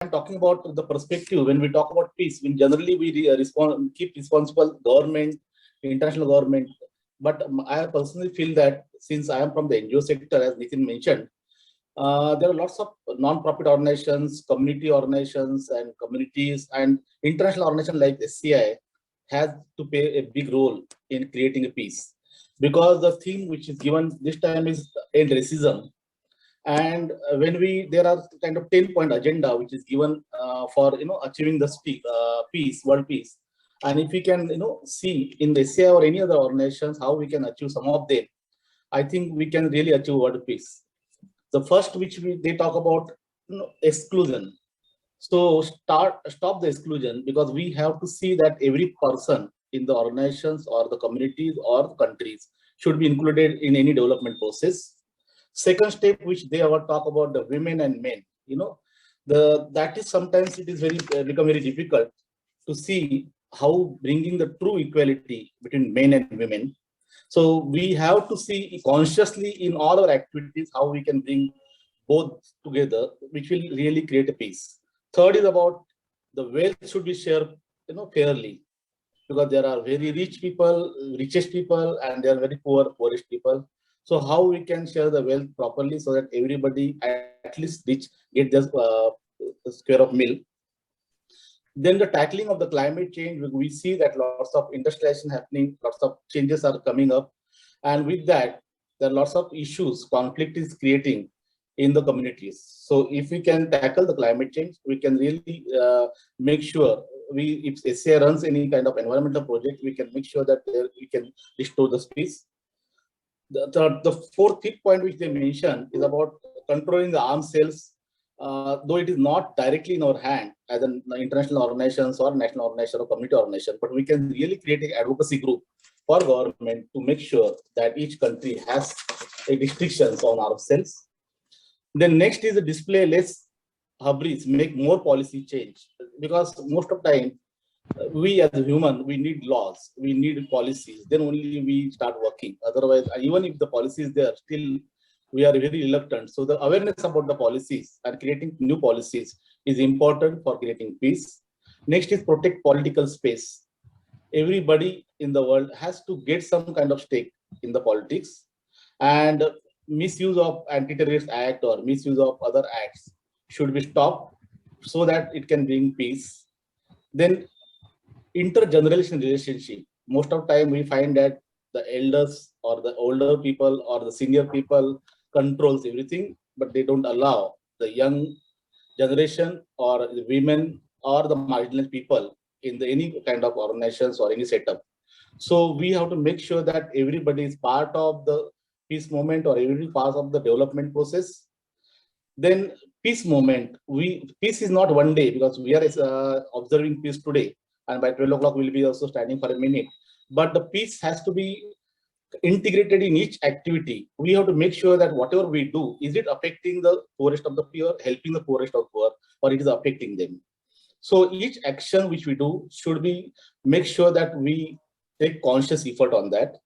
I'm talking about the perspective, when we talk about peace, when generally we keep responsible government, international government. But I personally feel that since I am from the NGO sector, as Nitin mentioned, there are lots of non-profit organizations, community organizations, and communities, and international organizations like SCI has to play a big role in creating a peace. Because the theme which is given this time is end racism. And when there are kind of 10-point agenda which is given for achieving the peace, world peace. And if we can see in the SCI or any other organizations how we can achieve some of them, I think we can really achieve world peace. The first which they talk about exclusion. So stop the exclusion, because we have to see that every person in the organizations or the communities or countries should be included in any development process. Second step, which they ever talk about the women and men, that is sometimes it is become very difficult to see how bringing the true equality between men and women. So we have to see consciously in all our activities how we can bring both together, which will really create a peace. Third is about the wealth should be shared, fairly, because there are very rich people, richest people, and there are very poorest people. So how we can share the wealth properly so that everybody at least rich get just a square of meal. Then the tackling of the climate change, we see that lots of industrialization happening, lots of changes are coming up. And with that, there are lots of issues, conflict is creating in the communities. So if we can tackle the climate change, we can really make sure if SCI runs any kind of environmental project, we can make sure that we can restore the space. The fifth point which they mentioned is about controlling the arms sales, though it is not directly in our hand as an international organizations or national organization or community organization, but we can really create an advocacy group for government to make sure that each country has restrictions on arms sales. Then next is the display less hubris, make more policy change, because most of the time we as a human, we need laws, we need policies, then only we start working. Otherwise, even if the policy is there, still we are very reluctant. So the awareness about the policies and creating new policies is important for creating peace. Next is protect political space. Everybody in the world has to get some kind of stake in the politics, and misuse of Anti-Terrorist Act or misuse of other acts should be stopped so that it can bring peace. Then intergenerational relationship. Most of the time we find that the elders or the older people or the senior people controls everything, but they don't allow the young generation or the women or the marginalized people in any kind of organizations or any setup. So we have to make sure that everybody is part of the peace movement or every part of the development process. Then peace movement, peace is not one day, because we are observing peace today, and by 12 o'clock we'll be also standing for a minute. But the peace has to be integrated in each activity. We have to make sure that whatever we do, is it affecting the poorest of the poor, helping the poorest of poor, or it is affecting them. So each action which we do should be make sure that we take conscious effort on that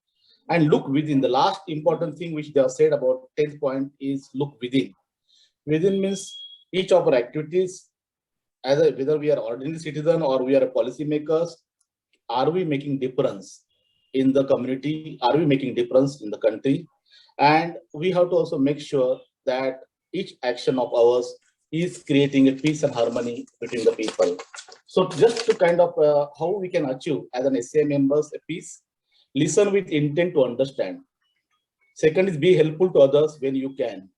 and look within. The last important thing which they have said about 10th point is look within. Within means each of our activities, whether we are ordinary citizen or we are policy makers, are we making difference in the community? Are we making difference in the country? And we have to also make sure that each action of ours is creating a peace and harmony between the people. So just to kind of how we can achieve as an SCI members a peace, listen with intent to understand. Second is be helpful to others when you can.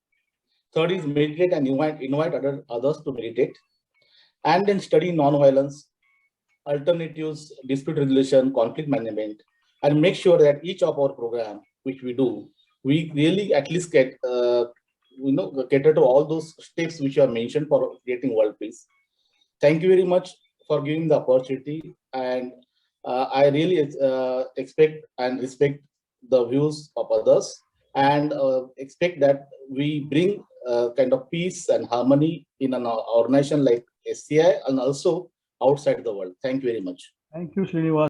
Third is meditate and invite others to meditate. And then study non-violence, alternatives, dispute resolution, conflict management, and make sure that each of our program which we do, we really at least get cater to all those steps which are mentioned for creating world peace. Thank you very much for giving the opportunity, and I really expect and respect the views of others, and expect that we bring kind of peace and harmony in an organization like SCI and also outside the world. Thank you very much. Thank you, Shrinivas.